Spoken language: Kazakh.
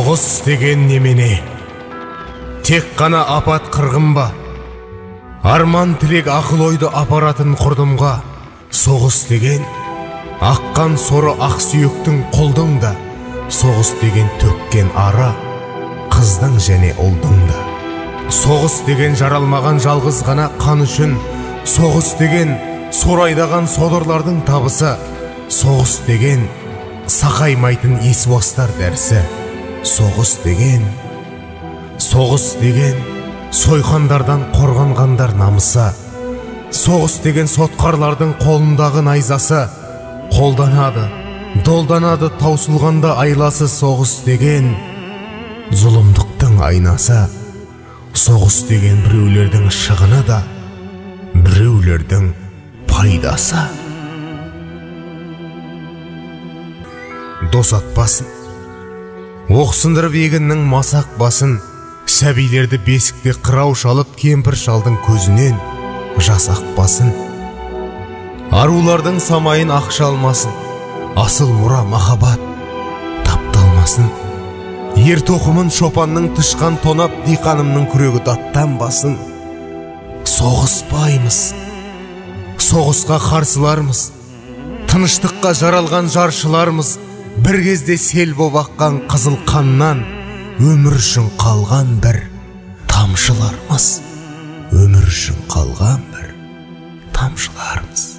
Соғыс деген немене? Тек қана апат қырғын ба? Арман тілек ақыл ойды апаратын құрдымға. Соғыс деген аққан соры ақ сүйектің құлдың да. Соғыс деген төккен ара қыздың және ұлдың да. Соғыс деген жаралмаған жалғыз ғана қан үшін. Соғыс деген сорайдаған содырлардың табысы. Соғыс деген сақаймайтын есуастар дәрісі. Соғыс деген сойқандардан қорғанғандар намысы. Соғыс деген сотқарлардың қолындағы найзасы. Қолданады, долданады таусылғанда айласы. Соғыс деген зұлымдықтың айнасы. Соғыс деген біреулердің шығыны да, біреулердің пайдасы. Дос атпасын, оқсындырып егіннің масақ басын. Сәбилерді бесікте қырау шалып, кемпір шалдың көзінен жас ақпасын. Арулардың самайын ақша алмасын, асыл мұра махаббат тапталмасын. Ер тоқымын шопанның тышқан тонап, диқанымның күрегі даттанбасын. Соғыспаймыз, соғысқа қарсылармыз, тыныштыққа жаралған жаршылармыз. Бір кезде сел боп аққан қызыл қаннан өмір үшін қалған бір тамшылармыз. Өмір үшін қалған бір тамшылармыз.